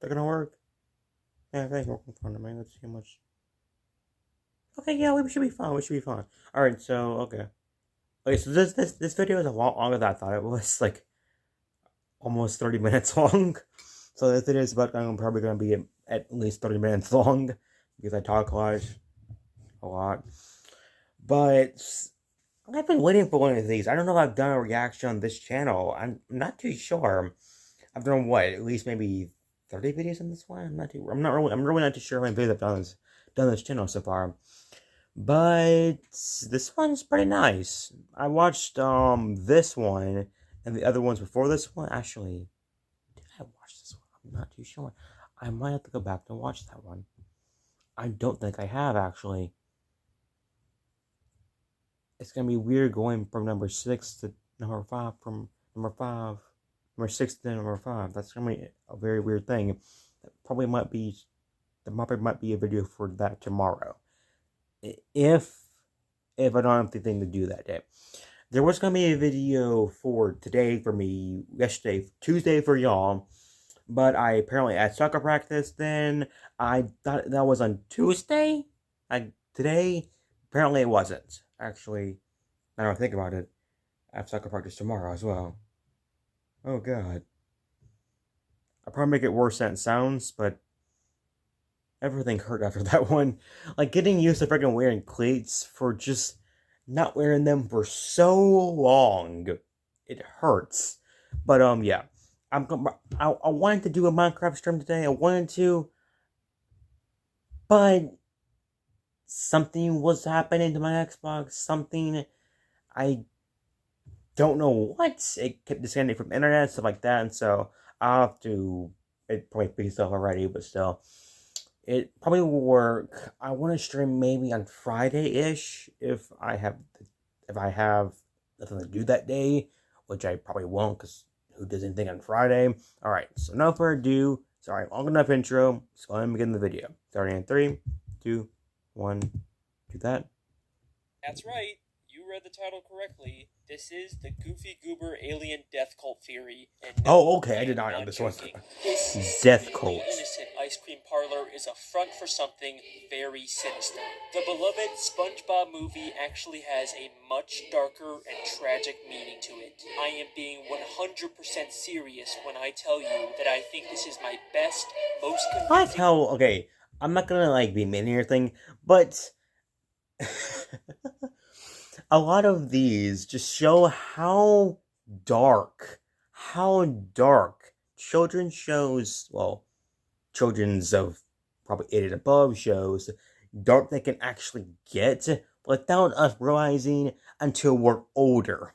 They're gonna work? Yeah, they're working fine, man. Let's see how much. Okay, yeah, we should be fine. We should be fine. Alright, so, okay. Okay, so this video is a lot longer than I thought it was. Like, almost 30 minutes long. So this video is probably going to be at least 30 minutes long. Because I talk a lot. But I've been waiting for one of these. I don't know if I've done a reaction on this channel. I'm not too sure. I've done what? At least maybe 30 videos on this one? I'm really not too sure how many videos I've done this channel so far. But this one's pretty nice. I watched this one and the other ones before this one. Actually, did I watch this one? I'm not too sure. I might have to go back and watch that one. I don't think I have, actually. It's gonna be weird going from number 6 to number 5, from number 6 to number 5. That's gonna be a very weird thing. There probably might be a video for that tomorrow. If I don't have anything to do that day. There was going to be a video for today for me, yesterday, Tuesday for y'all, but I apparently had soccer practice then. I thought that was on Tuesday? Today? Apparently it wasn't. Actually, now I think about it, I have soccer practice tomorrow as well. Oh god. I'll probably make it worse than it sounds, but everything hurt after that one. Like, getting used to freaking wearing cleats for just not wearing them for so long. It hurts. But, yeah. I wanted to do a Minecraft stream today. I wanted to. But something was happening to my Xbox. Something. I don't know what. It kept disconnecting from internet, stuff like that. And so, I'll have to. It probably fixed itself already, but still. It probably will work. I want to stream maybe on Friday-ish if I have nothing to do that day, which I probably won't because who does anything on Friday? Alright, so no further ado. Sorry, long enough intro. Let's go ahead and begin the video. Starting in 3, 2, 1, do that. That's right. You read the title correctly. This is the Goofy Goobber Alien Death Cult theory. And no, okay, I did not know this one. This Death Cult. innocent ice cream parlor is a front for something very sinister. The beloved SpongeBob movie actually has a much darker and tragic meaning to it. I am being 100% serious when I tell you that I think this is my best, most convincing... Okay, I'm not gonna, be mean or anything, but... a lot of these just show how dark children's shows, well, children's of probably 8 and above shows, dark they can actually get without us realizing until we're older.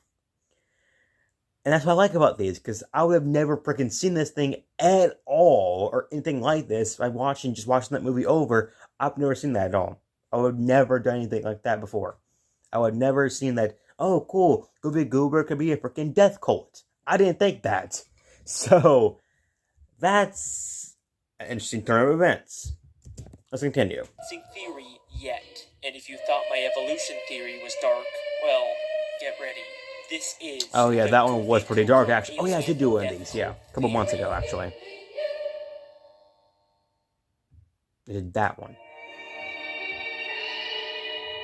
And that's what I like about these, because I would have never freaking seen this thing at all, or anything like this, by just watching that movie over. I've never seen that at all. I would have never done anything like that before. I would never have seen that, oh, cool, Goofy Goobber could be a freaking death cult. I didn't think that. So, that's an interesting turn of events. Let's continue. Theory yet. And if you thought my evolution theory was dark, well, get ready. This is... Oh, yeah, that one was pretty dark, actually. Oh, yeah, I did do one of these, yeah. A couple months ago, actually. I did that one.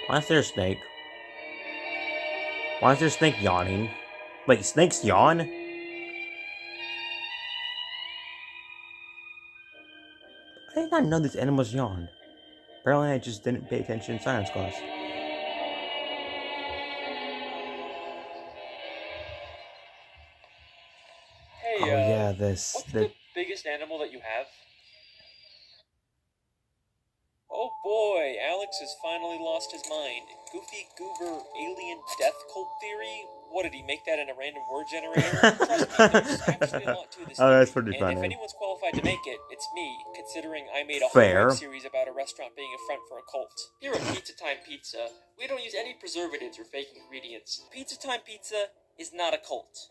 Why is there a snake? Why is there a snake yawning? Wait, snakes yawn? I did not know these animals yawn. Apparently I just didn't pay attention in science class. Hey, oh yeah, what's the biggest animal that you have? Oh boy, Alex has finally lost his mind. Goofy Goobber Alien Death Cult theory? What, did he make that in a random word generator? Trust me, there's actually a lot to this theory. That's pretty funny. And if anyone's qualified to make it, it's me, considering I made a whole web series about a restaurant being a front for a cult. Here at Pizza Time Pizza, we don't use any preservatives or fake ingredients. Pizza Time Pizza is not a cult.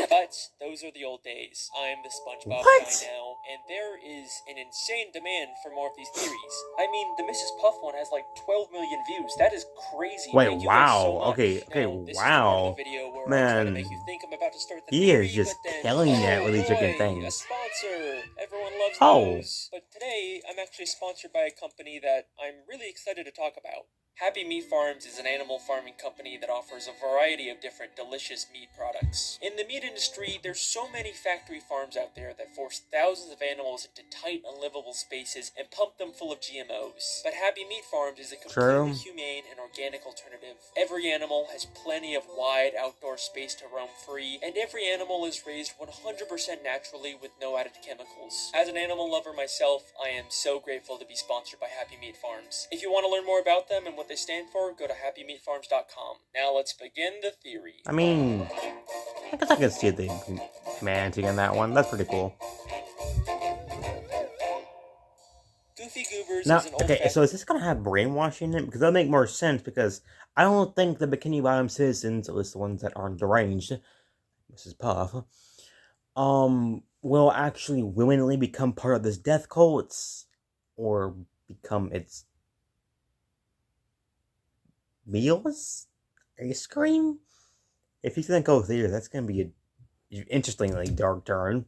But those are the old days. I'm the SpongeBob What? guy now, and there is an insane demand for more of these theories. I mean, the Mrs. Puff one has like 12 million views. That is crazy. Wait, Thank you guys so wow. much. Okay, Now, this is the part of wow. the video where I try to Man, make you think I'm about to start the he theory, is just but then, killing it with these freaking boy, a things. sponsor. Everyone loves Oh. those. But today, I'm actually sponsored by a company that I'm really excited to talk about. Happy Meat Farms is an animal farming company that offers a variety of different delicious meat products. In the meat industry, there's so many factory farms out there that force thousands of animals into tight, unlivable spaces and pump them full of GMOs. But Happy Meat Farms is a completely humane and organic alternative. Every animal has plenty of wide outdoor space to roam free, and every animal is raised 100% naturally with no added chemicals. As an animal lover myself, I am so grateful to be sponsored by Happy Meat Farms. If you want to learn more about them and what they stand for, go to happymeatfarms.com. Now let's begin the theory. I mean, I guess I can see the humanity in that one. That's pretty cool. Goofy Goobers Now, is an old okay, so is this gonna have brainwashing in it? Because that'll make more sense, because I don't think the Bikini Bottom citizens, at least the ones that aren't deranged, Mrs. Puff, will actually willingly become part of this death cult, or become its meals? Ice cream? If he's gonna go there, that's gonna be an interestingly dark turn.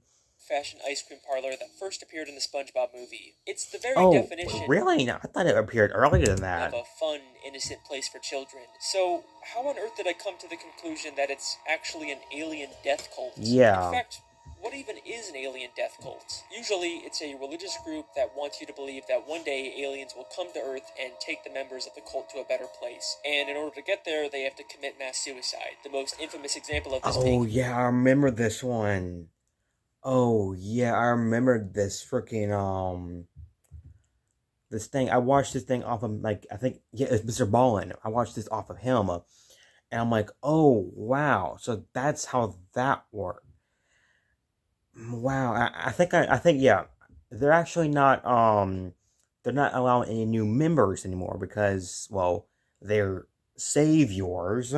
Fashion ice cream parlor that first appeared in the SpongeBob movie. It's the very Oh, definition really? No, I thought it appeared earlier than that. of a fun, innocent place for children. So, how on earth did I come to the conclusion that it's actually an alien death cult? Yeah. In fact, what even is an alien death cult? Usually, it's a religious group that wants you to believe that one day aliens will come to Earth and take the members of the cult to a better place. And in order to get there, they have to commit mass suicide. The most infamous example of this being... Oh, yeah, I remember this one. Oh, yeah, I remember this freaking, this thing. I watched this thing off of, like, I think, yeah, it's Mr. Ballin. I watched this off of him, and I'm like, oh, wow. So that's how that worked. Wow, I think, yeah, they're actually not, they're not allowing any new members anymore because, well, their saviors,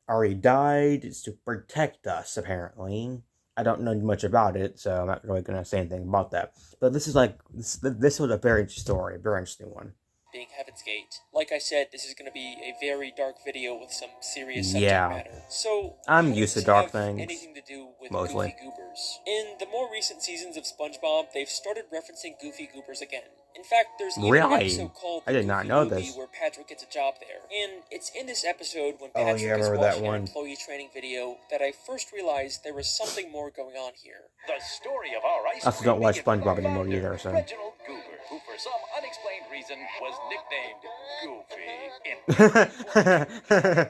already died to protect us, apparently. I don't know much about it, so I'm not really going to say anything about that. But this is like, this was a very interesting story, a very interesting one. Being Heaven's Gate. Like I said, this is going to be a very dark video with some serious subject matter. So, I'm used to dark things. Anything to do with mostly. Goofy Goobers. In the more recent seasons of SpongeBob, they've started referencing Goofy Goobers again. In fact, there's even an episode called I did not know this. where Patrick gets a job there. And it's in this episode when Oh, Patrick yeah, I is remember that watching an one. employee training video that I first realized there was something more going on here. The story of our ice I also don't watch cream SpongeBob begins anymore with either, so. Reginald Goober, who for some unexplained reason was nicknamed Goofy in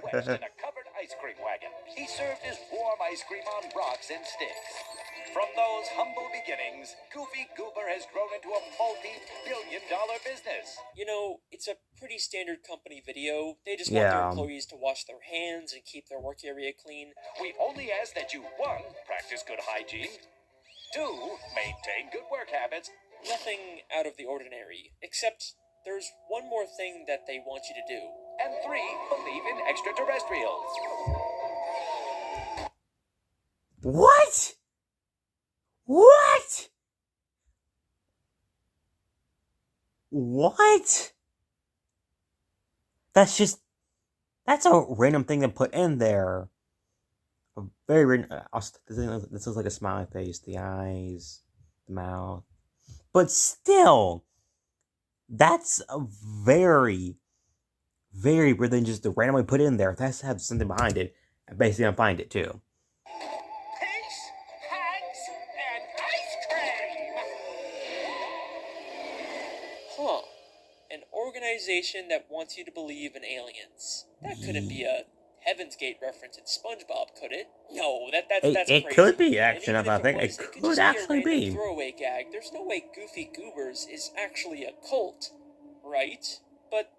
West in a covered ice cream wagon. He served his warm ice cream on rocks and sticks. From those humble beginnings, Goofy Goober has grown into a multi-billion-dollar business. You know, it's a pretty standard company video. They just want their employees to wash their hands and keep their work area clean. We only ask that you, 1, practice good hygiene, 2, maintain good work habits. Nothing out of the ordinary, except there's one more thing that they want you to do. And 3, believe in extraterrestrials. What? What? What? That's a random thing to put in there. A very random, this is like a smiley face, the eyes, the mouth. But still, that's a very, very weird thing just to randomly put in there. It has to have something behind it. And basically, I'll find it too. Peace, hugs, and ice cream! Huh. An organization that wants you to believe in aliens. That couldn't be a Heaven's Gate reference in SpongeBob, could it? No, that's crazy. It could be, actually, And even I if think. was, It could could just actually be. A random be. throwaway gag. There's no way Goofy Goobers is actually a cult, right? But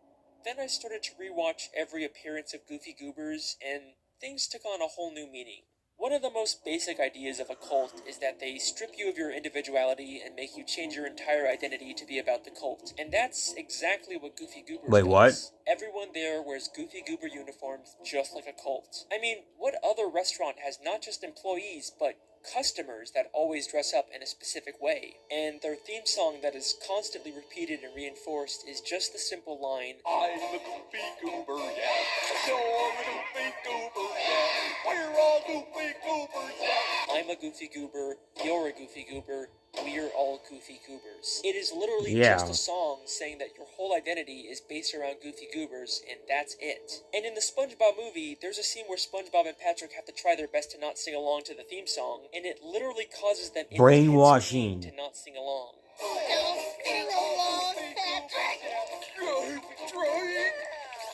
then I started to rewatch every appearance of Goofy Goobers, and things took on a whole new meaning. One of the most basic ideas of a cult is that they strip you of your individuality and make you change your entire identity to be about the cult. And that's exactly what Goofy Goobers does. Wait, what? Everyone there wears Goofy Goober uniforms just like a cult. I mean, what other restaurant has not just employees, but customers that always dress up in a specific way? And their theme song that is constantly repeated and reinforced is just the simple line, I'm a Goofy Goober, yeah. You're a Goofy Goober, yeah. We're all Goofy Goobers, yeah. I'm a Goofy Goober, you're a Goofy Goober, we're all Goofy Goobers. It is literally Yeah. just a song saying that your whole identity is based around Goofy Goobers, and that's it. And in the SpongeBob movie, there's a scene where SpongeBob and Patrick have to try their best to not sing along to the theme song, and it literally causes them Brainwashing. to not sing along. Don't sing along, Patrick!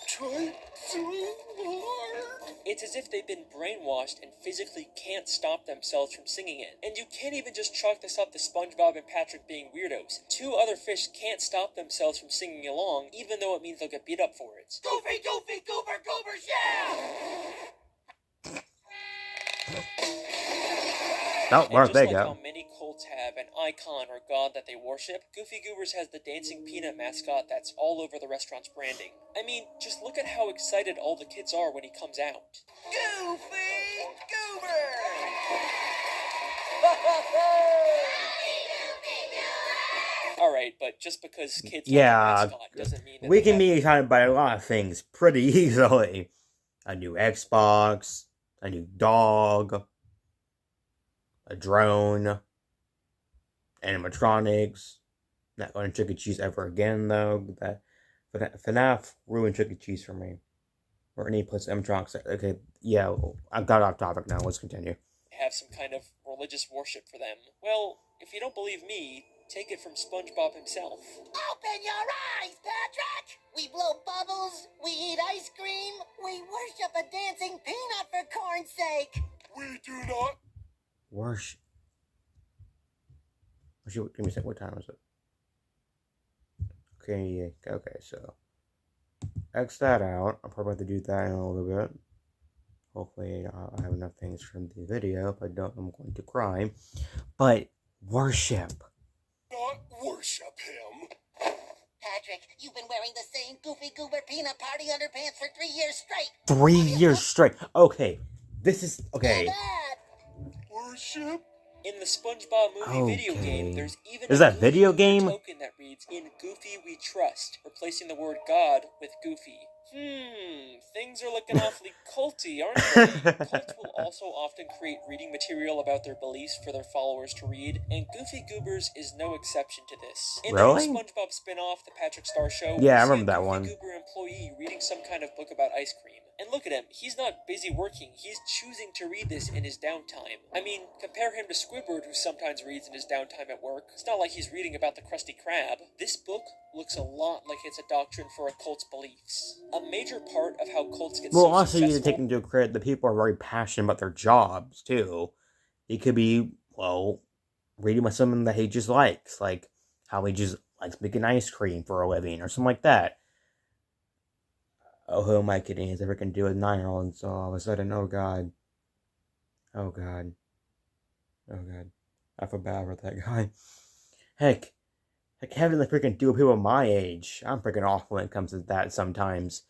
Try so hard. It's as if they've been brainwashed and physically can't stop themselves from singing it. And you can't even just chalk this up to SpongeBob and Patrick being weirdos. Two other fish can't stop themselves from singing along, even though it means they'll get beat up for it. Goofy, Goofy, Goober, Goobers, yeah! Oh, And where'd just they like go? how many cults have an icon or god that they worship, Goofy Goobers has the dancing peanut mascot that's all over the restaurant's branding. I mean, just look at how excited all the kids are when he comes out. Goofy Goober! Alright, but just because kids Yeah, like the mascot doesn't mean that we they can have- be excited by a lot of things pretty easily. A new Xbox, a new dog, a drone, animatronics. Not going to Chuck E. Cheese ever again, though. That FNAF ruined Chuck E. Cheese for me. Or any place animatronics. Okay, yeah, I got off topic now. Let's continue. have some kind of religious worship for them. Well, if you don't believe me, take it from SpongeBob himself. Open your eyes, Patrick! We blow bubbles, we eat ice cream, we worship a dancing peanut for corn's sake! We do not. Worship. Give me a second. What time is it? Okay, so X that out. I'll probably have to do that in a little bit. Hopefully, I'll have enough things from the video. If I don't, I'm going to cry. But worship. Not worship him. Patrick, you've been wearing the same Goofy Goober peanut party underpants for 3 years straight! 3 years straight. Okay, this is okay. Dad! Worship? In the SpongeBob movie video Okay. game, there's even Is a that video Goofy game? token that reads, "In Goofy we trust," replacing the word God with Goofy. Things are looking awfully culty, aren't they? Cults will also often create reading material about their beliefs for their followers to read, and Goofy Goobers is no exception to this. In Really? the new SpongeBob spin-off, The Patrick Star Show, Yeah, I we see remember a that Goofy one. Goober employee reading some kind of book about ice cream. And look at him, he's not busy working, he's choosing to read this in his downtime. I mean, compare him to Squidward, who sometimes reads in his downtime at work. It's not like he's reading about the Krusty Krab. This book looks a lot like it's a doctrine for a cult's beliefs. A major part of how cults get Well, so also you need to successful... take into credit that people are very passionate about their jobs too. It could be, well, reading about something that he just likes, like how he just likes making ice cream for a living or something like that. Oh, who am I kidding? Has ever can do with 9-year-old, and so all of a sudden, oh god, oh god, oh god, I feel bad for that guy. Heck, having to freaking deal with people my age, I'm freaking awful when it comes to that sometimes.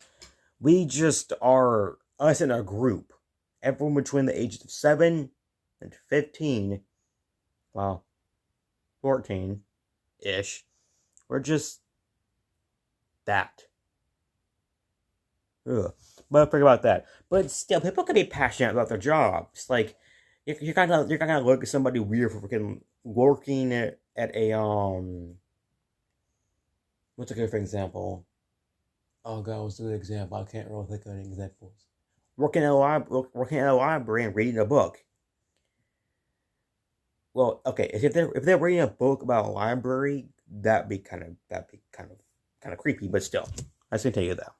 We just are, us in a group, everyone between the ages of 7 and 15, well, 14-ish, we're just that. Ugh. But forget about that. But still, people can be passionate about their jobs. Like, you're gonna look at somebody weird for freaking working at a what's a good example? Oh god, what's a good example? I can't really think of any examples. Working at a library and reading a book. Well, okay, if they're reading a book about a library, that'd be kind of creepy. But still, I can tell you that.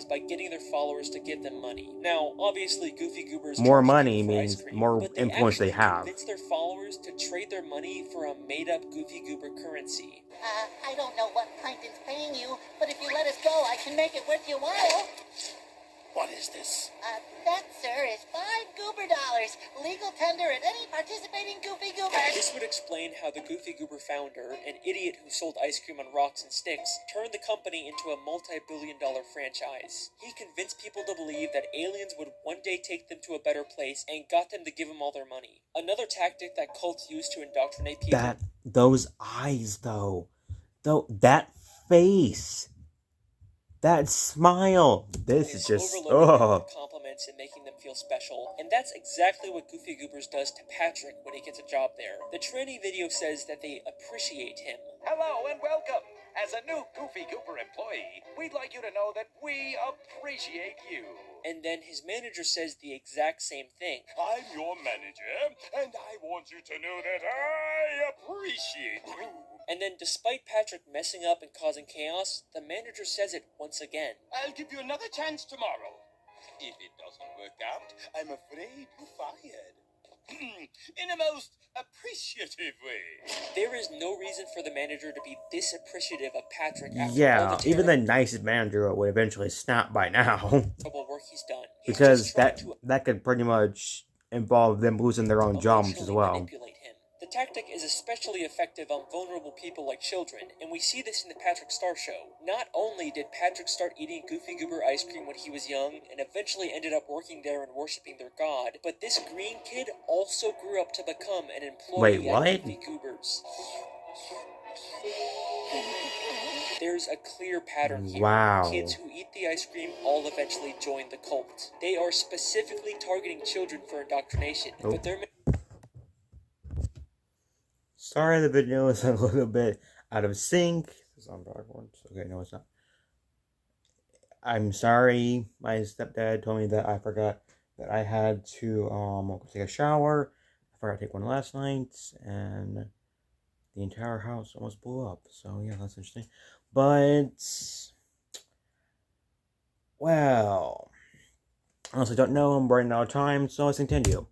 is by getting their followers to give them money. Now, obviously, Goofy Goobers More charge money people for means ice cream, more but influence they actually have. convince their followers to trade their money for a made-up Goofy Goober currency. I don't know what Plankton's paying you, but if you let us go, I can make it worth your while. What is this? That, sir, is $5 goober dollars. Legal tender at any participating Goofy Goober. This would explain how the Goofy Goober founder, an idiot who sold ice cream on rocks and sticks, turned the company into a multi-billion-dollar franchise. He convinced people to believe that aliens would one day take them to a better place and got them to give him all their money. Another tactic that cults use to indoctrinate people. Those eyes, though, that face, that smile. This is just overloading compliments and making them feel special, and that's exactly what Goofy Goobers does to Patrick when he gets a job there. The training video says that they appreciate him. Hello and welcome. As a new Goofy Goober employee, we'd like you to know that we appreciate you. And then his manager says the exact same thing. I'm your manager, and I want you to know that I appreciate you. And then despite Patrick messing up and causing chaos, the manager says it once again. I'll give you another chance tomorrow. If it doesn't work out, I'm afraid you're fired. In a most appreciative way. There is no reason for the manager to be this appreciative of Patrick after all yeah, the even the nicest manager would eventually snap by now. terrible work he's done. He's Because just trying to that could pretty much involve them losing their own jobs as emotionally well. manipulate him. The tactic is especially effective on vulnerable people like children, and we see this in the Patrick Star Show. Not only did Patrick start eating Goofy Goober ice cream when he was young, and eventually ended up working there and worshipping their god, but this green kid also grew up to become an employee at Goofy Goobers. There's a clear pattern here. Wow. Kids who eat the ice cream all eventually join the cult. They are specifically targeting children for indoctrination, but they're Sorry, the video is a little bit out of sync. It's on backwards. Okay, no, it's not. I'm sorry. My stepdad told me that I forgot that I had to take a shower. I forgot to take one last night, and the entire house almost blew up. So yeah, that's interesting. But well, I honestly don't know. I'm running out of time, so let's continue.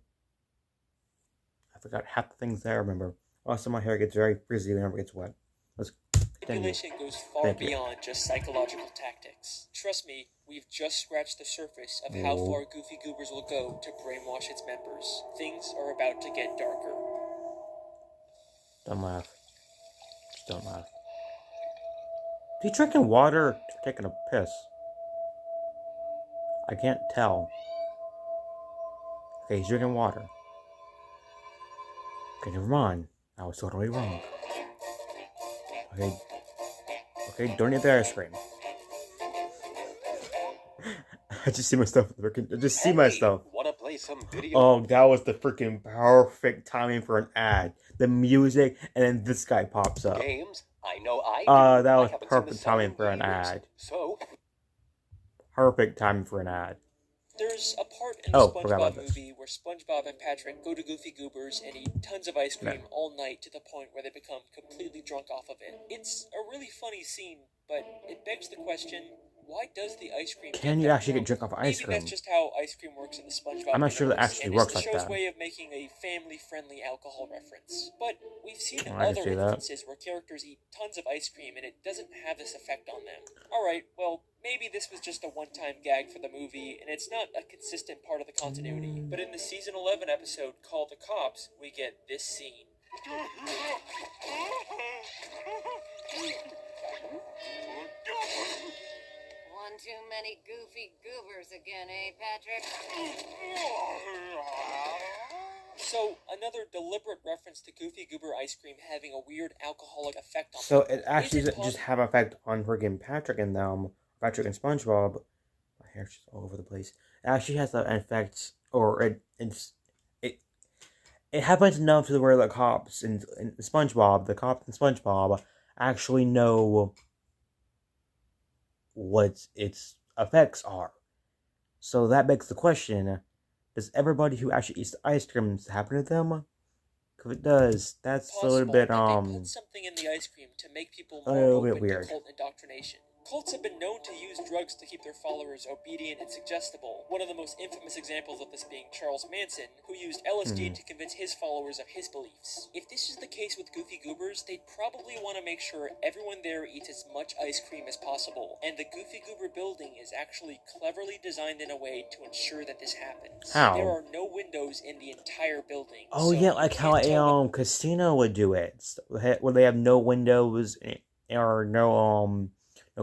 I forgot half the things that I remember. Also, my hair gets very frizzy whenever it gets wet. Let's continue. Manipulation goes far beyond just psychological tactics. Trust me, we've just scratched the surface of how far Goofy Goobers will go to brainwash its members. Things are about to get darker. Don't laugh. Just don't laugh. Is he drinking water or taking a piss? I can't tell. Okay, he's drinking water. Okay, never mind. I was totally wrong. Okay, don't eat the ice cream. I just see myself. I just see myself. Wanna play some video? Oh, that was the freaking perfect timing for an ad. The music, and then this guy pops up. Games? I know I do. That was I haven't seen perfect the timing sun for an in years. ad. So, Perfect timing for an ad. There's a part in the SpongeBob movie where SpongeBob and Patrick go to Goofy Goobers and eat tons of ice cream all night to the point where they become completely drunk off of it. It's a really funny scene, but it begs the question, why does the ice cream Can you actually get drunk off ice cream? Maybe that's just how ice cream works in the SpongeBob I'm not sure that universe, actually and works it's the like show's that. way of making a family-friendly alcohol reference. But we've seen I can other see that. instances where characters eat tons of ice cream and it doesn't have this effect on them. Alright, well, maybe this was just a one-time gag for the movie, and it's not a consistent part of the continuity. But in the Season 11 episode called The Cops, we get this scene. One too many Goofy Goobers again, eh, Patrick? So, another deliberate reference to Goofy Goober ice cream having a weird alcoholic effect on So them. it actually doesn't just have an effect on friggin' Patrick and them, Patrick and SpongeBob. My hair's just all over the place. It actually has an effect, or it happens enough to where the cops and SpongeBob, the cops and SpongeBob actually know what its effects are. So that begs the question, does everybody who actually eats the ice cream happen to them? If it does, that's a little bit They put something in the ice cream to make people more little bit open weird. to cult indoctrination. Cults have been known to use drugs to keep their followers obedient and suggestible. One of the most infamous examples of this being Charles Manson, who used LSD to convince his followers of his beliefs. If this is the case with Goofy Goobers, they'd probably want to make sure everyone there eats as much ice cream as possible, and the Goofy Goober building is actually cleverly designed in a way to ensure that this happens. How? There are no windows in the entire building. Oh so yeah, you like can't how a tell what casino would do it, where they have no windows or no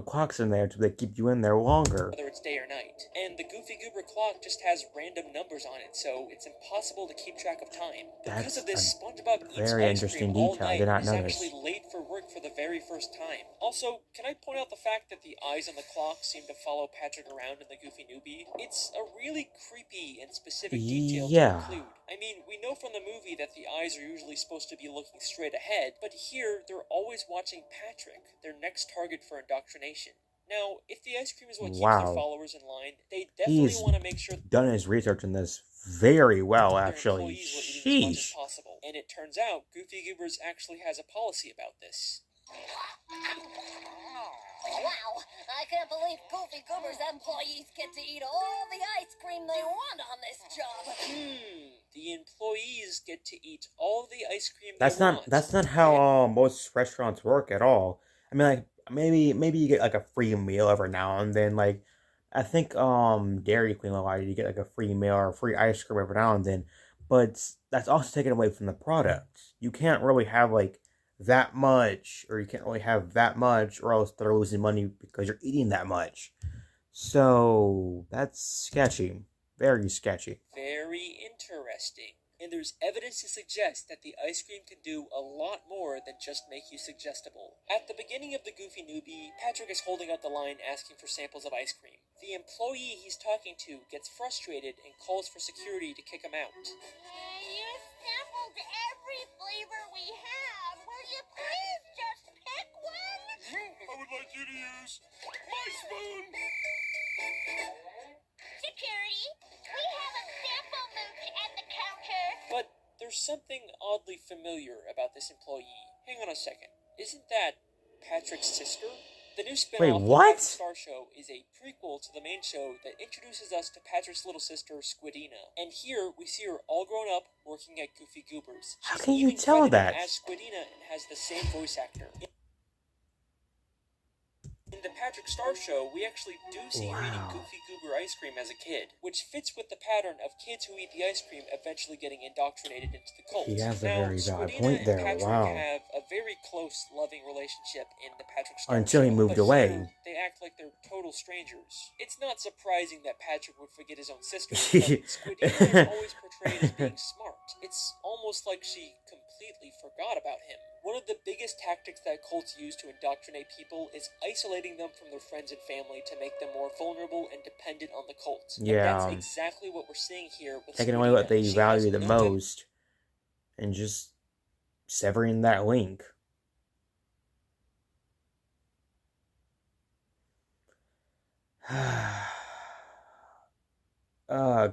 clocks in there, so they keep you in there longer. whether it's day or night. And the Goofy Goober clock just has random numbers on it, so it's impossible to keep track of time. Because That's of this, a SpongeBob eats very ice interesting cream all detail. I night did not and is know this. actually late for work for the very first time. Also, can I point out the fact that the eyes on the clock seem to follow Patrick around in the Goofy Newbie? It's a really creepy and specific detail Yeah. to include. I mean, we know from the movie that the eyes are usually supposed to be looking straight ahead, but here they're always watching Patrick, their next target for indoctrination. Now, if the ice cream is what keeps Wow. their followers in line, they definitely He's want to make sure done his research on this very well, their actually. employees will eat as much as Sheesh. possible. And it turns out Goofy Goobers actually has a policy about this. Wow, I can't believe Goofy Goober's employees get to eat all the ice cream they want on this job. The employees get to eat all the ice cream That's they not want. that's not how most restaurants work at all. I mean, like maybe you get like a free meal every now and then. Like I think Dairy Queen will allow you to get like a free meal or free ice cream every now and then, but that's also taken away from the product. You can't really have like that much, or you can't really have that much, or else they're losing money because you're eating that much. So that's sketchy, very sketchy. Very interesting. And there's evidence to suggest that the ice cream can do a lot more than just make you suggestible. At the beginning of the Goofy Newbie, Patrick is holding out the line asking for samples of ice cream. The employee he's talking to gets frustrated and calls for security to kick him out. You sampled every flavor we have. Will you please just pick one? I would like you to use my spoon. Security, we have a sample mooch at the counter. But there's something oddly familiar about this employee. Hang on a second. Isn't that Patrick's sister? The new Wait, spin-off of what? Patrick's Star Show is a prequel to the main show that introduces us to Patrick's little sister, Squidina. And here we see her all grown up working at Goofy Goobers. How She's can you even tell credited that? as Squidina and has the same voice actor. In the Patrick Star Show, we actually do see her eating Wow. Goofy Goober ice cream as a kid, which fits with the pattern of kids who eat the ice cream eventually getting indoctrinated into the cult. He has a Now, very valid Squidina point and there, Patrick wow. have a very close, loving relationship in the Patrick Star Until he Show, moved but away. here, they act like they're total strangers. It's not surprising that Patrick would forget his own sister, but Squidina is always portrayed as being smart. It's almost like she completely forgot about him. One of the biggest tactics that cults use to indoctrinate people is isolating them from their friends and family to make them more vulnerable and dependent on the cult. And Yeah. that's exactly what we're seeing here with Taking away what Squidina. they She has value the no most, and just severing that link.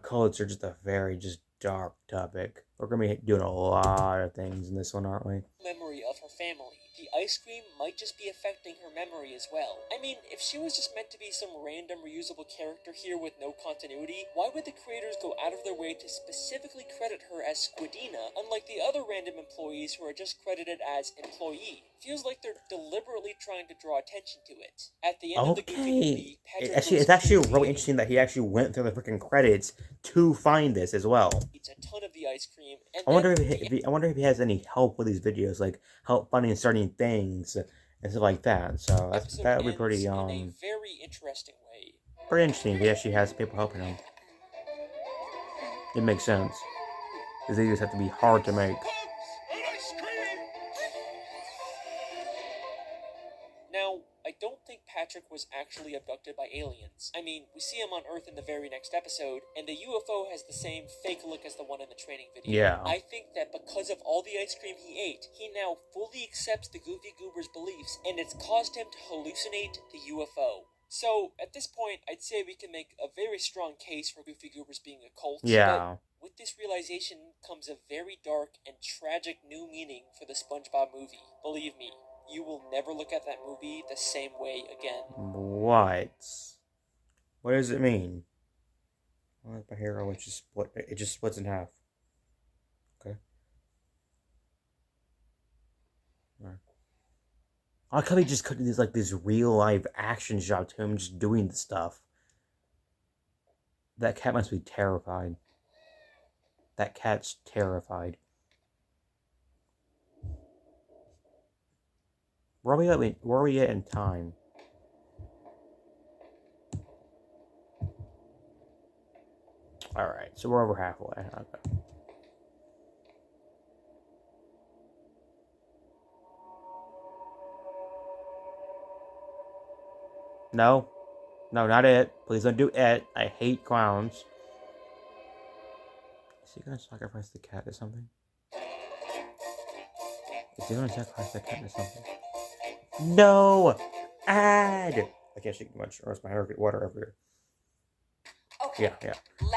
Cults are just a very dark topic. We're gonna be doing a lot of things in this one, aren't we? memory of her family. The ice cream might just be affecting her memory as well. I mean, if she was just meant to be some random reusable character here with no continuity, why would the creators go out of their way to specifically credit her as Squidina, unlike the other random employees who are just credited as employee? Feels like they're deliberately trying to draw attention to it. At the end of the Goofy Okay. movie, Patrick It's goes actually crazy really and interesting that he actually went through the freaking credits to find this as well. eats a ton of the ice cream, and I wonder then I wonder if he has any help with these videos, like help finding and starting things and stuff like that. So that would be pretty in a very interesting way. pretty interesting if he actually has people helping him. It makes sense. These videos have to be hard to make. Now, I don't think Patrick was actually abducted by aliens. I mean, we see him on Earth in the very next episode, and the UFO has the same fake look as the one in the training video. Yeah. I think that because of all the ice cream he ate, he now fully accepts the Goofy Goober's beliefs, and it's caused him to hallucinate the UFO. So, at this point, I'd say we can make a very strong case for Goofy Goobers being a cult. Yeah. But with this realization comes a very dark and tragic new meaning for the SpongeBob movie. Believe me, you will never look at that movie the same way again. What? What does it mean? Well, my hero, it just splits in half. Okay. Alright. I could be just cutting this real life action shot to him just doing the stuff. That cat must be terrified. That cat's terrified. Where are we at in time? Alright, so we're over halfway. Okay. No. No, not it. Please don't do it. I hate clowns. Is he gonna sacrifice the cat to something? Is he gonna sacrifice the cat to something? No! Add! I can't shake too much, or else my hair will get water everywhere. Okay. Yeah.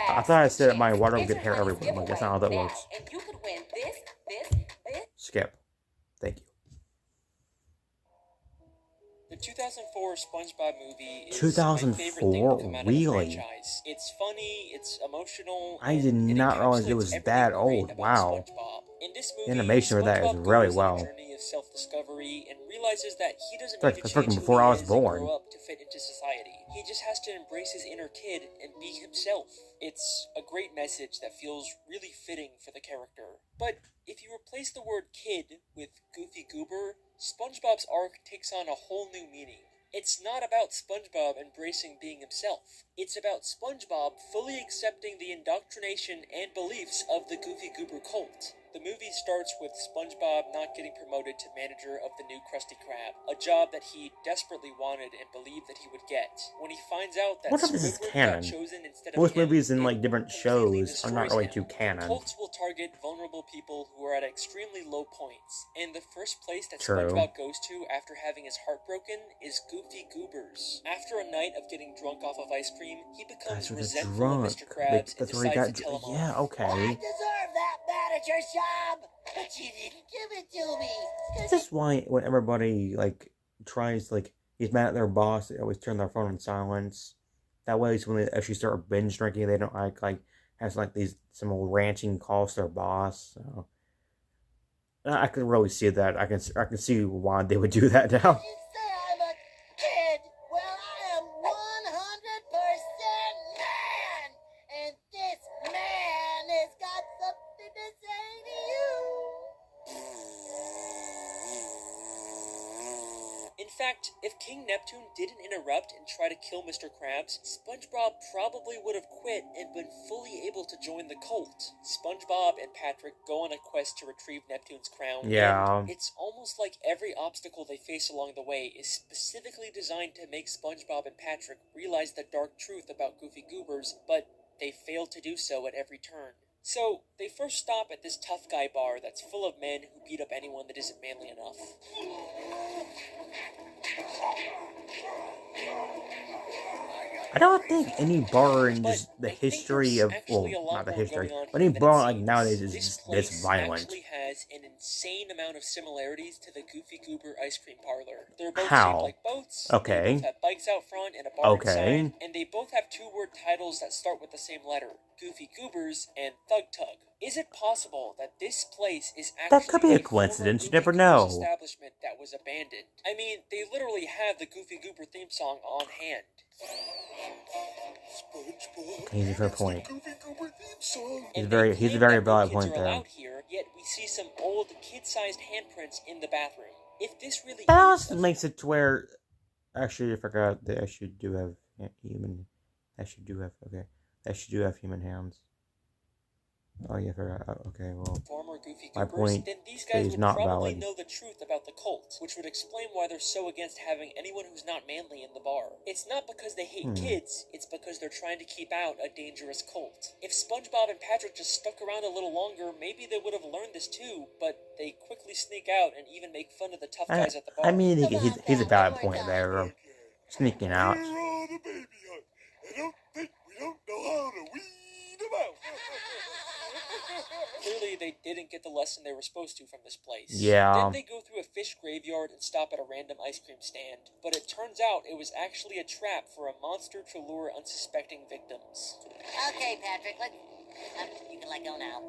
I thought I said my water will get hair everywhere. Like, that's not how that works. And you could win this. Skip. Thank you. The 2004 SpongeBob movie is 2004? my favorite thing to come out of the Really? franchise. It's funny, it's emotional. I did not realize it was that old. Wow. In this The movie, animation for that is SpongeBob really goes well. on a journey of self-discovery and realizes that he doesn't That's need to freaking change before who I he was is born. and grow up to fit into society. He just has to embrace his inner kid and be himself. It's a great message that feels really fitting for the character. But if you replace the word kid with Goofy Goober, SpongeBob's arc takes on a whole new meaning. It's not about SpongeBob embracing being himself. It's about SpongeBob fully accepting the indoctrination and beliefs of the Goofy Goober cult. The movie starts with SpongeBob not getting promoted to manager of the new Krusty Krab, a job that he desperately wanted and believed that he would get. When he finds out that What if this is Squidward canon? got chosen instead of Most him, movies in it different completely shows are not destroys really him. too canon. Cults will target vulnerable people who are at extremely low points, and the first place that True. SpongeBob goes to after having his heart broken is Goofy Goobers. After a night of getting drunk off of ice cream, he becomes That's where they're resentful of drunk. Mr. Krabs and That's where he decides got. to tell him Yeah, off. I okay. deserve that manager job, but you didn't give it to me. This is why when everybody tries he's mad at their boss, they always turn their phone on silence. That way, when they actually start binge drinking, they don't have some old ranting calls to their boss. So I can really see that. I can see why they would do that now. You say I'm a kid. Well, I am 100% man. And this man has got something to say to you. In fact, if King Neptune didn't interrupt and try to kill Mr. Krabs, SpongeBob probably would have quit and been fully able to join the cult. SpongeBob and Patrick go on a quest to retrieve Neptune's crown. Yeah. And it's almost like every obstacle they face along the way is specifically designed to make SpongeBob and Patrick realize the dark truth about Goofy Goobers, but they fail to do so at every turn. So, they first stop at this tough guy bar that's full of men who beat up anyone that isn't manly enough. I don't think any bar in But just the I think history there's of actually a lot not the more history, going on but here any than bar it seems. nowadays is This this place violent. actually has an insane amount of similarities to the Goofy Goober ice cream parlor. They're both How? shaped like boats. Okay. They both have bikes out front and a bar Okay. inside, and they both have two-word titles that start with the same letter: Goofy Goobers and Thug Tug. Is it possible that this place is actually That could be a former coincidence, you Goofy never Goobers know. establishment that was abandoned? I mean, they literally have the Goofy Goober theme song on hand. Okay, he's a fair point. He's And a very they claim very that no valid kids point are there. allowed here, yet we see some old kid-sized handprints in the bathroom. If this really That is also makes it to where actually I forgot they actually do have human. Actually do have human hands. Oh yeah, I forgot. Okay, well. former Goofy My Goobers, point then these guys is would not probably valid. know the truth about the cult, which would explain why they're so against having anyone who's not manly in the bar. It's not because they hate kids, it's because they're trying to keep out a dangerous cult. If SpongeBob and Patrick just stuck around a little longer, maybe they would have learned this too, but they quickly sneak out and even make fun of the tough guys at the bar. I mean, he's a valid One more point time. there. Sneaking out. We're on a baby hunt. I don't think we don't know how to weed Clearly, they didn't get the lesson they were supposed to from this place. Yeah. Then they go through a fish graveyard and stop at a random ice cream stand. But it turns out it was actually a trap for a monster to lure unsuspecting victims. Okay, Patrick, you can let go now.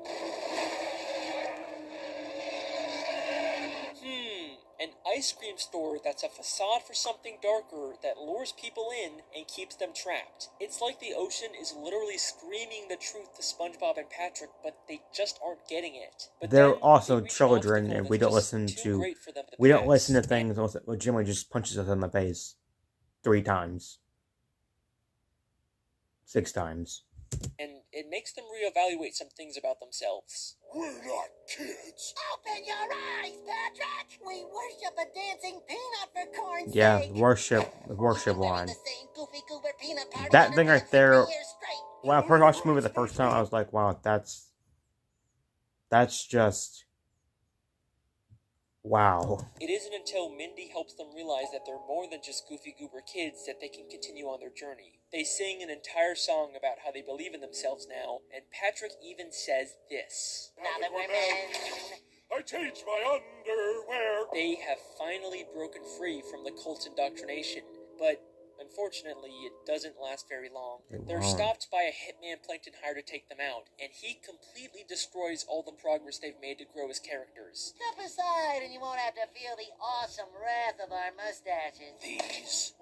An ice cream store that's a facade for something darker that lures people in and keeps them trapped. It's like the ocean is literally screaming the truth to SpongeBob and Patrick, but they just aren't getting it. But They're then also they reach an children, obstacle and we that's don't just listen too to great for them to we don't pass. listen to things that legitimately just punches us in the face 3 times, 6 times. And it makes them reevaluate some things about themselves. We're not kids. Open your eyes, Patrick! We worship a dancing peanut for corn's Yeah, sake. the worship We've been wearing line. the same Goofy Goober peanut party That thing right underpants for there. 3 years straight. When I first watched the movie the first time, I was like, "Wow, that's just wow." It isn't until Mindy helps them realize that they're more than just Goofy Goober kids that they can continue on their journey. They sing an entire song about how they believe in themselves now, and Patrick even says this. Now that we're men. I changed my underwear. They have finally broken free from the cult's indoctrination, but unfortunately, it doesn't last very long. They're stopped by a hitman Plankton hired to take them out, and he completely destroys all the progress they've made to grow as characters. Step aside and you won't have to feel the awesome wrath of our mustaches. These.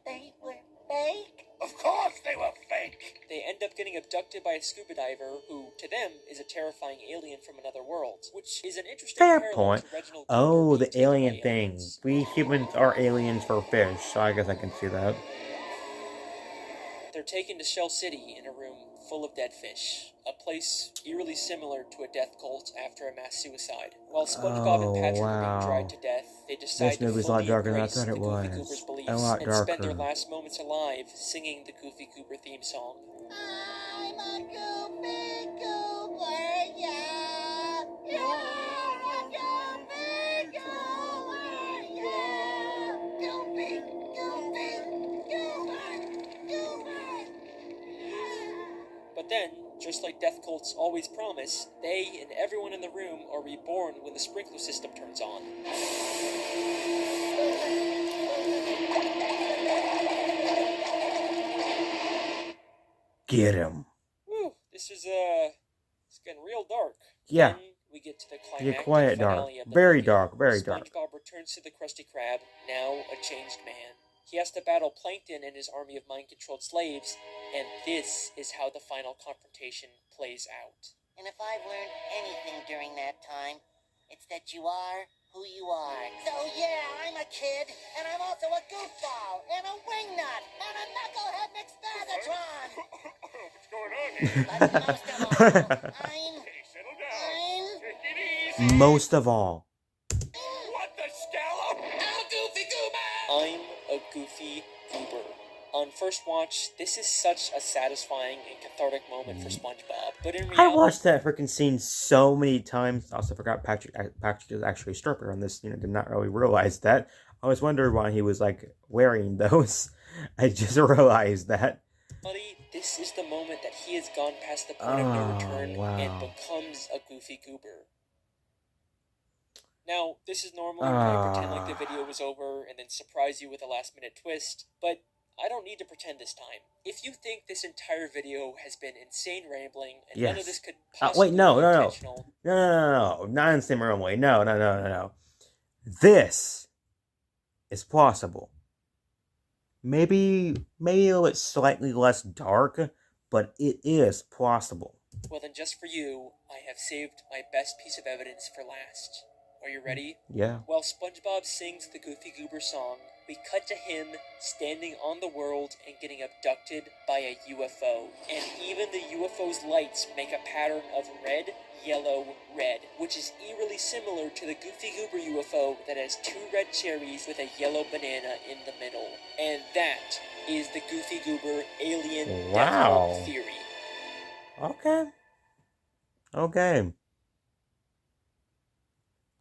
They were fake? Of course they were fake. They end up getting abducted by a scuba diver who, to them, is a terrifying alien from another world, which is an interesting Fair parallel point. to Reginald Oh, Cooper the being taken by alien thing. aliens. We humans are aliens for fish, so I guess I can see that. They're taken to Shell City in a room full of dead fish, a place eerily similar to a death cult after a mass suicide. While SpongeBob and Patrick are being dried to death, they decide to movie's a lot fully darker than I embrace thought the it Goofy was. Goober's A beliefs lot and spend their darker. last moments alive singing the Goofy Goober theme song. I'm a Goofy Goober, yeah. You're a Goofy Goober, yeah. Goofy, Goofy, Goober, Goober. But then, just like death cults always promise, they and everyone in the room are reborn when the sprinkler system turns on. Get him. Whew, this is it's getting real dark. Yeah. Then we get to the Get climactic quiet, dark. finale of the Very movie. dark, very dark. SpongeBob returns to the Krusty Krab, now a changed man. He has to battle Plankton and his army of mind-controlled slaves, and this is how the final confrontation plays out. And if I've learned anything during that time, it's that you are who you are. So yeah, I'm a kid, and I'm also a goofball, and a wingnut, and a knucklehead McSpagatron. What's going on here? But most of all, Hey, settle down. Take it easy. Most of all. What the scallop? I'm a Goofy Goober. I'm a Goofy Goober. On first watch, this is such a satisfying and cathartic moment for SpongeBob. But in I reality, watched that freaking scene so many times. I also forgot Patrick is actually a stripper on this. Did not really realize that. I was wondering why he was like wearing those. I just realized that. this is the moment that he has gone past the point of no return wow. and becomes a Goofy Goober. Now, this is normally when I pretend like the video was over and then surprise you with a last-minute twist, but I don't need to pretend this time. If you think this entire video has been insane rambling and none of this could possibly wait, no, be no, no. intentional, No. Not in same way. No. This is plausible. Maybe a little bit slightly less dark, but it is plausible. well then just for you, I have saved my best piece of evidence for last. Are you ready? Yeah. While SpongeBob sings the Goofy Goober song, we cut to him standing on the world and getting abducted by a UFO. And even the UFO's lights make a pattern of red, yellow, red, which is eerily similar to the Goofy Goober UFO that has 2 red cherries with a yellow banana in the middle. And that is the Goofy Goober Alien Death Cult theory. Okay.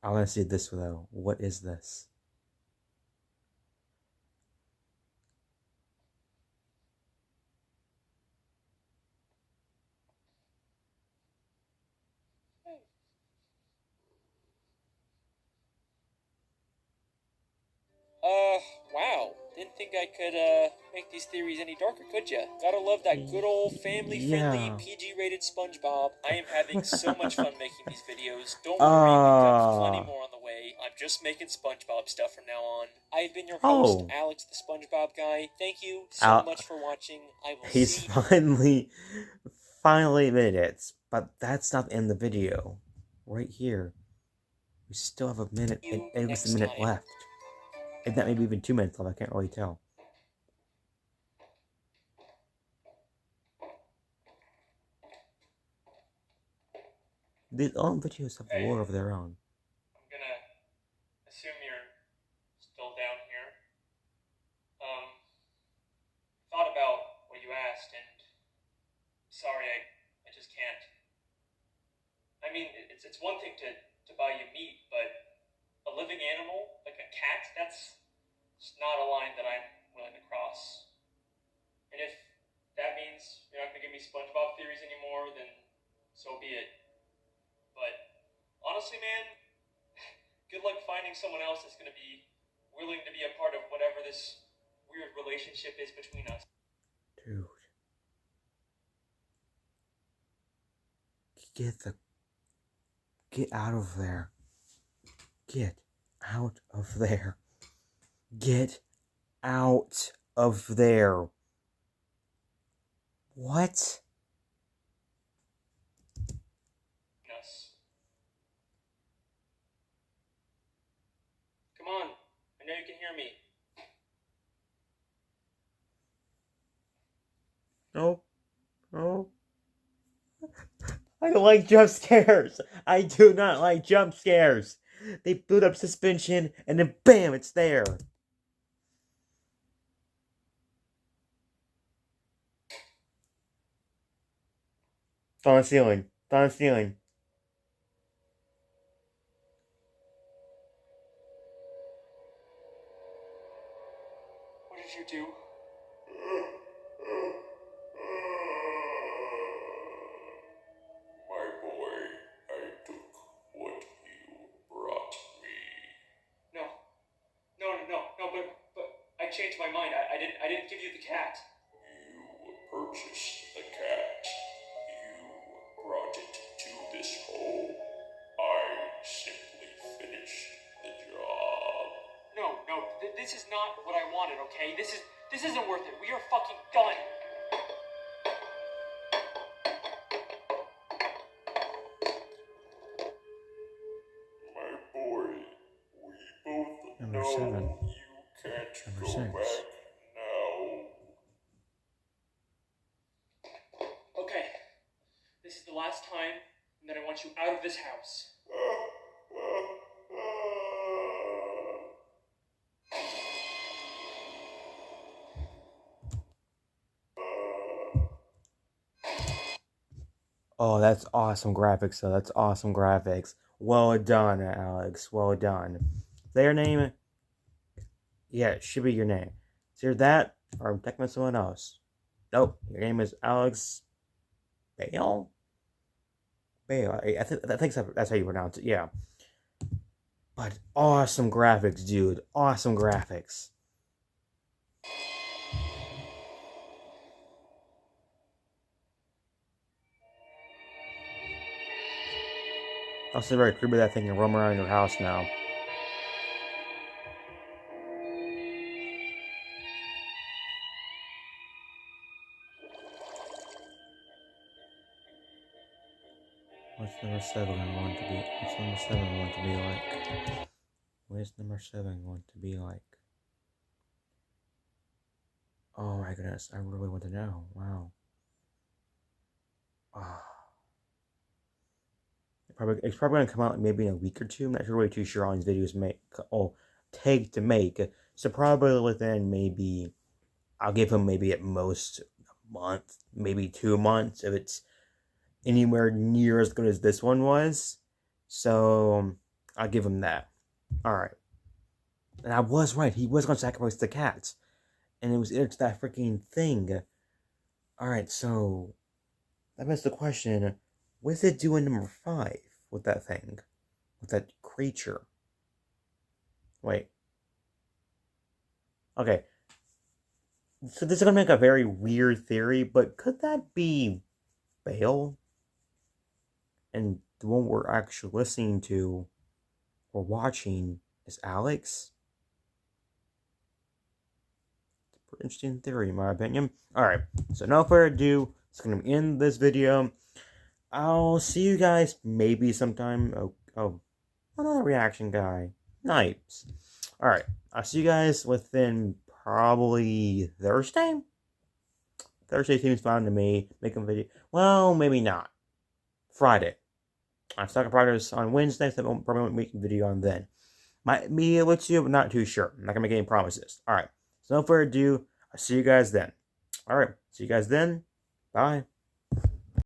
I want to see this though. What is this? think I could make these theories any darker, could ya? Gotta love that good old family-friendly, Yeah. PG-rated SpongeBob. I am having so much fun making these videos. Don't worry, we've got plenty more on the way. I'm just making SpongeBob stuff from now on. I've been your host, Alex the SpongeBob Guy. Thank you so much for watching. I will He's see finally admitted it, but that's not in the video. Right here. We still have a minute, and it was a minute left. And that maybe even 2 minutes left, I can't really tell. These all videos have lore of their own. I'm gonna assume you're still down here. Thought about what you asked, and sorry, I just can't. I mean, it's one thing to buy you meat, but a living animal, like a cat, that's just not a line that I'm willing to cross. And if that means you're not gonna give me SpongeBob theories anymore, then so be it. But honestly, man, good luck finding someone else that's gonna be willing to be a part of whatever this weird relationship is between us. Dude. Get out of there. Get out of there. Get out of there. What? Us. Come on, I know you can hear me. No. No. I don't like jump scares. I do not like jump scares. They build up suspension and then bam, it's there. It's on the ceiling. It's on the ceiling. What did you do? My boy, I took what you brought me. No, but I changed my mind. I didn't give you the cat. You purchased the cat. You brought it to this home. I simply finished the job. No, this is not what I wanted. Okay, this isn't worth it. We are fucking done. My boy, we both Number know 7. you can't Number go 6. back now. Okay, this is the last time that I want you out of this house. Oh, that's awesome graphics, though. That's awesome graphics. Well done, Alex. Well done. Is that your name? Yeah, it should be your name. It's either that or I'm texting someone else. Nope. Your name is Alex Bale? Bale. I think that's how you pronounce it. Yeah. But awesome graphics, dude. Awesome graphics. Also very creepy that thing can roam around your house now. What's number 7 want to be? What's number 7 want to be like? What is number 7 want to be like? Oh my goodness, I really want to know. Wow. It's probably gonna come out maybe in a week or two. I'm not really too sure how these videos take to make. So probably within maybe, I'll give them maybe at most a month, maybe 2 months if it's anywhere near as good as this one was. So I'll give him that. Alright. And I was right, he was gonna sacrifice the cats. And it's that freaking thing. Alright, so that begs the question, what does it do in number 5 with that thing? With that creature? Wait. Okay. So this is gonna make a very weird theory, but could that be Bale? And the one we're actually listening to or watching is Alex? It's a pretty interesting theory, in my opinion. Alright, so no further ado, it's gonna end this video. I'll see you guys maybe sometime. Oh, another reaction guy. Nice. Alright, I'll see you guys within probably Thursday? Thursday seems fine to me. Making a video. Well, maybe not. Friday. I'm stuck in progress on Wednesday, so I probably won't make a video on then. Might be able to, but not too sure. I'm not gonna make any promises. Alright. So no further ado, I'll see you guys then. Alright, see you guys then. Bye.